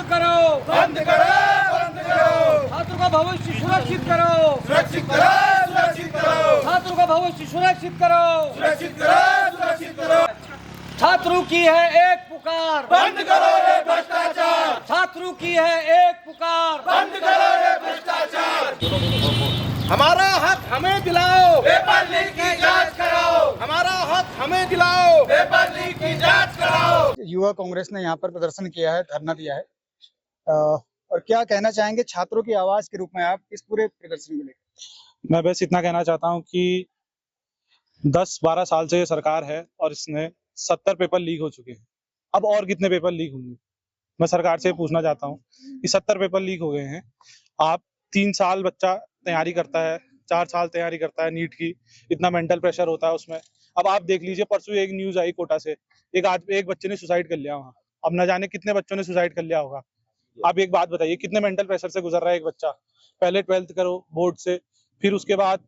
करो, बंद करो, बंद करो, छात्रों का भविष्य सुरक्षित करो, सुरक्षित करो, सुरक्षित करो, छात्रों का भविष्य सुरक्षित करो, सुरक्षित करो, सुरक्षित करो। छात्रों की है एक पुकार, बंद करो ये भ्रष्टाचार, छात्रों की है एक पुकार, बंद करो ये भ्रष्टाचार। हमारा हक हमें दिलाओ, पेपर लीक की जांच कराओ, हमारा हक हमें दिलाओ। पेपर लीक की जांच कराओ। युवा कांग्रेस ने यहाँ पर प्रदर्शन किया है, धरना दिया है। और क्या कहना चाहेंगे छात्रों की आवाज के रूप में आप इस पूरे प्रदर्शन को लेकर? मैं बस इतना कहना चाहता हूँ कि 10-12 साल से ये सरकार है और इसने 70 पेपर लीक हो चुके हैं। अब और कितने पेपर लीक होंगे? मैं सरकार से पूछना चाहता हूँ कि 70 पेपर लीक हो गए हैं। आप 3 साल बच्चा तैयारी करता है, 4 साल तैयारी करता है नीट की, इतना मेंटल प्रेशर होता है उसमें। अब आप देख लीजिए, परसों एक न्यूज आई कोटा से, एक बच्चे ने सुसाइड कर लिया वहाँ। अब न जाने कितने बच्चों ने सुसाइड कर लिया होगा। आप एक बात बताइए, कितने मेंटल प्रेशर से गुजर रहा है एक बच्चा? पहले 12th करो बोर्ड से, फिर उसके बाद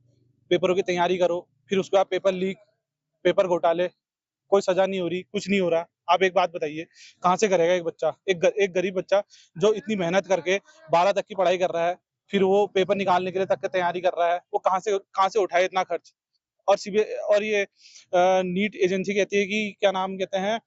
पेपरों की तैयारी करो, फिर उसके बाद पेपर लीक, पेपर घोटाले, कोई सजा नहीं हो रही, कुछ नहीं हो रहा। आप एक बात बताइए, कहाँ से करेगा एक बच्चा, एक गरीब बच्चा जो इतनी मेहनत करके 12 तक की पढ़ाई कर रहा है, फिर वो पेपर निकालने के लिए तक की तैयारी कर रहा है, वो कहाँ से उठाए इतना खर्च? और और ये नीट एजेंसी कहती है कि क्या नाम कहते हैं,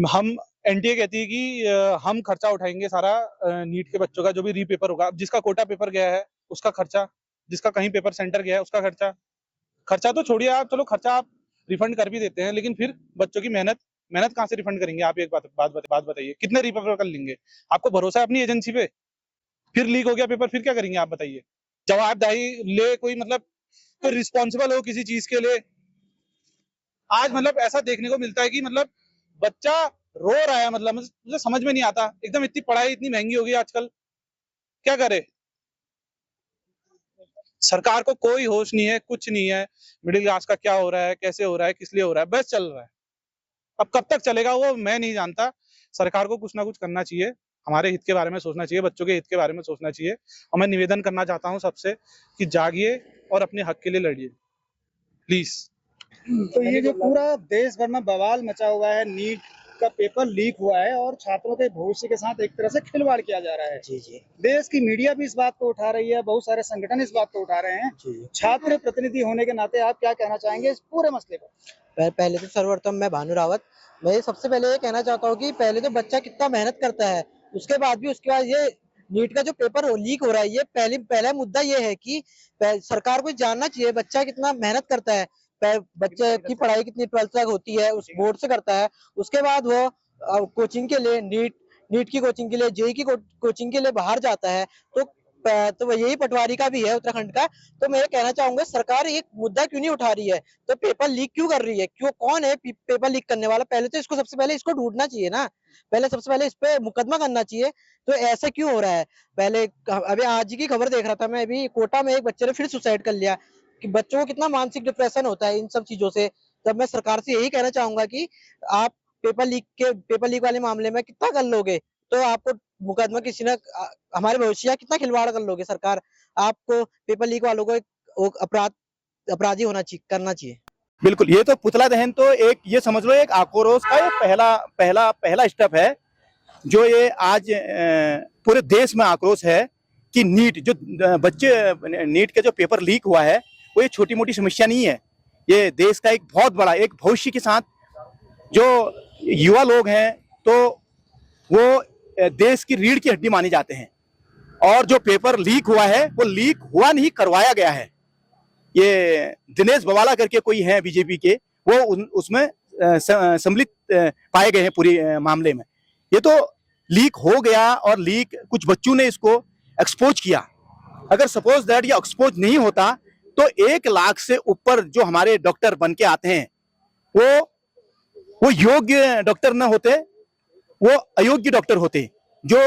हम एनटीए कहती है कि हम खर्चा उठाएंगे सारा नीट के बच्चों का, जो भी रीपेपर होगा। अब जिसका कोटा पेपर गया है उसका खर्चा, जिसका कहीं पेपर सेंटर गया है उसका खर्चा तो छोड़िए आप, चलो खर्चा आप रिफंड कर भी देते हैं, लेकिन फिर बच्चों की मेहनत कहाँ से रिफंड करेंगे? आप एक बात बताइए, कितने रीपेपर कर लेंगे? आपको भरोसा है अपनी एजेंसी पे? फिर लीक हो गया पेपर, फिर क्या करेंगे आप बताइए? जवाबदेही ले कोई, मतलब कोई रिस्पॉन्सिबल हो किसी चीज के लिए। आज मतलब ऐसा देखने को मिलता है कि मतलब बच्चा रो रहा है, मतलब मुझे समझ में नहीं आता। एकदम इतनी पढ़ाई इतनी महंगी हो गई आजकल, क्या करे? सरकार को कोई होश नहीं है, कुछ नहीं है। मिडिल क्लास का क्या हो रहा है, कैसे हो रहा है, किस लिए हो रहा है, बस चल रहा है। अब कब तक चलेगा वो मैं नहीं जानता। सरकार को कुछ ना कुछ करना चाहिए, हमारे हित के बारे में सोचना चाहिए, बच्चों के हित के बारे में सोचना चाहिए। और मैं निवेदन करना चाहता हूँ सबसे कि जागिए और अपने हक के लिए लड़िए, प्लीज। तो ये जो पूरा देश भर में बवाल मचा हुआ है, नीट का पेपर लीक हुआ है और छात्रों के भविष्य के साथ एक तरह से खिलवाड़ किया जा रहा है। जी जी देश की मीडिया भी इस बात को उठा रही है, बहुत सारे संगठन इस बात को उठा रहे हैं। जी। छात्र प्रतिनिधि होने के नाते आप क्या कहना चाहेंगे इस पूरे मसले पर? पहले तो सर्वप्रथम मैं भानु रावत, मैं सबसे पहले ये कहना चाहता हूँ कि पहले तो बच्चा कितना मेहनत करता है, उसके बाद ये नीट का जो पेपर लीक हो रहा है, ये पहला मुद्दा ये है कि सरकार को जानना चाहिए बच्चा कितना मेहनत करता है। बच्चे की पढ़ाई कितनी 12th तक होती है, उस बोर्ड से करता है, उसके बाद वो कोचिंग के लिए नीट की कोचिंग के लिए, जेई की कोचिंग के लिए बाहर जाता है। तो यही पटवारी का भी है उत्तराखंड का। तो मैं कहना चाहूंगा सरकार एक मुद्दा क्यों नहीं उठा रही है, तो पेपर लीक क्यों कर रही है, क्यों, कौन है पेपर लीक करने वाला? पहले तो सबसे पहले इसको ढूंढना चाहिए ना, पहले सबसे पहले इस पे मुकदमा करना चाहिए। तो ऐसा क्यों हो रहा है? पहले अभी आज की खबर देख रहा था मैं, अभी कोटा में एक बच्चे ने फिर सुसाइड कर लिया। कि बच्चों को कितना मानसिक डिप्रेशन होता है इन सब चीजों से। तब मैं सरकार से यही कहना चाहूंगा कि आप पेपर लीक वाले मामले में कितना कर लोगे, तो आपको मुकदमा किसी ने हमारे भविष्य का कितना खिलवाड़ कर लोगे सरकार? आपको पेपर लीक वालों को एक अपराधी करना चाहिए। बिल्कुल, ये तो पुतला दहन तो एक, ये समझ लो एक आक्रोश का एक पहला स्टेप है, जो ये आज पूरे देश में आक्रोश है कि नीट के जो पेपर लीक हुआ है, वो ये छोटी मोटी समस्या नहीं है। ये देश का एक बहुत बड़ा, एक भविष्य के साथ जो युवा लोग हैं, तो वो देश की रीढ़ की हड्डी माने जाते हैं। और जो पेपर लीक हुआ है, वो लीक हुआ नहीं, करवाया गया है। ये दिनेश बवाला करके कोई है बीजेपी के, वो उसमें सम्मिलित पाए गए हैं पूरे मामले में। ये तो लीक हो गया, और लीक कुछ बच्चों ने इसको एक्सपोज किया। अगर सपोज दैट ये एक्सपोज नहीं होता, तो 1 लाख से ऊपर जो हमारे डॉक्टर बन के आते हैं, वो योग्य डॉक्टर न होते, वो अयोग्य डॉक्टर होते। जो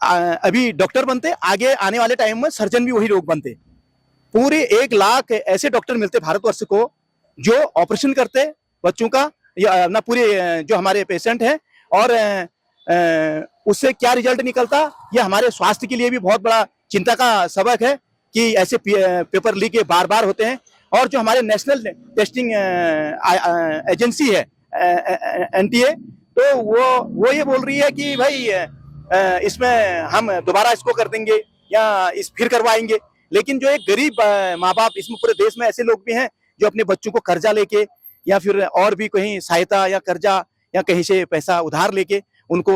अभी डॉक्टर बनते, आगे आने वाले टाइम में सर्जन भी वही लोग बनते। पूरे 1 लाख ऐसे डॉक्टर मिलते भारतवर्ष को, जो ऑपरेशन करते बच्चों का, या ना पूरे जो हमारे पेशेंट हैं, और उससे क्या रिजल्ट निकलता, ये हमारे स्वास्थ्य के लिए भी बहुत बड़ा चिंता का सबक है कि ऐसे पेपर लीक बार बार होते हैं। और जो हमारे नेशनल टेस्टिंग एजेंसी है, एनटीए, तो वो ये बोल रही है कि भाई इसमें हम दोबारा इसको कर देंगे या इस फिर करवाएंगे। लेकिन जो एक गरीब माँ बाप, इसमें पूरे देश में ऐसे लोग भी हैं जो अपने बच्चों को कर्जा लेके या फिर और भी कहीं सहायता या कर्जा या कहीं से पैसा उधार लेके उनको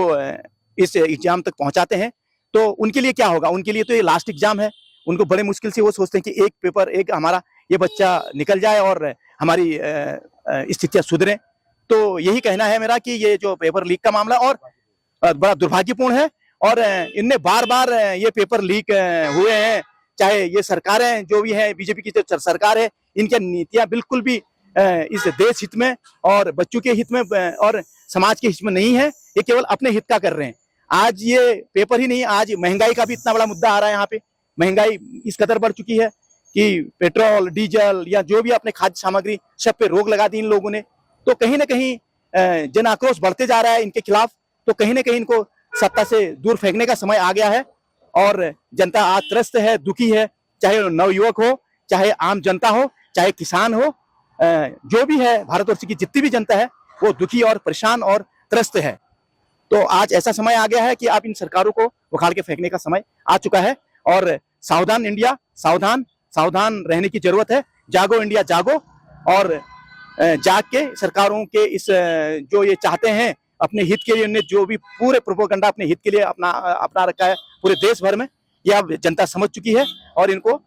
इस एग्जाम तक पहुंचाते हैं। तो उनके लिए क्या होगा? उनके लिए तो ये लास्ट एग्जाम है। उनको बड़े मुश्किल से वो सोचते हैं कि एक पेपर, एक हमारा ये बच्चा निकल जाए और हमारी स्थितियां सुधरे। तो यही कहना है मेरा कि ये जो पेपर लीक का मामला और बड़ा दुर्भाग्यपूर्ण है और इनने बार बार ये पेपर लीक हुए हैं। चाहे ये सरकारें जो भी है, बीजेपी की जो सरकार है, इनकी नीतियां बिल्कुल भी इस देश हित में और बच्चों के हित में और समाज के हित में नहीं है। ये केवल अपने हित का कर रहे हैं। आज ये पेपर ही नहीं, आज महंगाई का भी इतना बड़ा मुद्दा आ रहा है। यहाँ पे महंगाई इस कदर बढ़ चुकी है कि पेट्रोल, डीजल या जो भी अपने खाद्य सामग्री, सब पे रोक लगा दी इन लोगों ने। तो कहीं ना कहीं जन आक्रोश बढ़ते जा रहा है इनके खिलाफ। तो कहीं ना कहीं इनको सत्ता से दूर फेंकने का समय आ गया है और जनता आज त्रस्त है, दुखी है। चाहे नवयुवक हो, चाहे आम जनता हो, चाहे किसान हो, जो भी है भारतवर्ष की जितनी भी जनता है वो दुखी और परेशान और त्रस्त है। तो आज ऐसा समय आ गया है कि आप इन सरकारों को उखाड़ के फेंकने का समय आ चुका है और सावधान इंडिया, सावधान रहने की जरूरत है। जागो इंडिया जागो और जाग के सरकारों के इस जो ये चाहते हैं अपने हित के लिए, उन्हें जो भी पूरे प्रोपेगेंडा अपने हित के लिए अपना रखा है पूरे देश भर में, यह अब जनता समझ चुकी है और इनको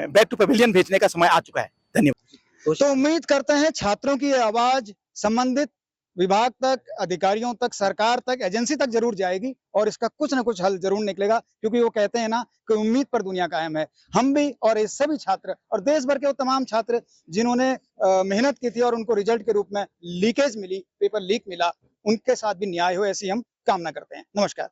बैक टू पवेलियन भेजने का समय आ चुका है। धन्यवाद। तो उम्मीद करते हैं छात्रों की आवाज संबंधित विभाग तक, अधिकारियों तक, सरकार तक, एजेंसी तक जरूर जाएगी और इसका कुछ ना कुछ हल जरूर निकलेगा। क्योंकि वो कहते हैं ना कि उम्मीद पर दुनिया कायम है। हम भी और ये सभी छात्र और देश भर के वो तमाम छात्र जिन्होंने मेहनत की थी और उनको रिजल्ट के रूप में लीकेज मिली, पेपर लीक मिला, उनके साथ भी न्याय हो, ऐसी हम कामना करते हैं। नमस्कार।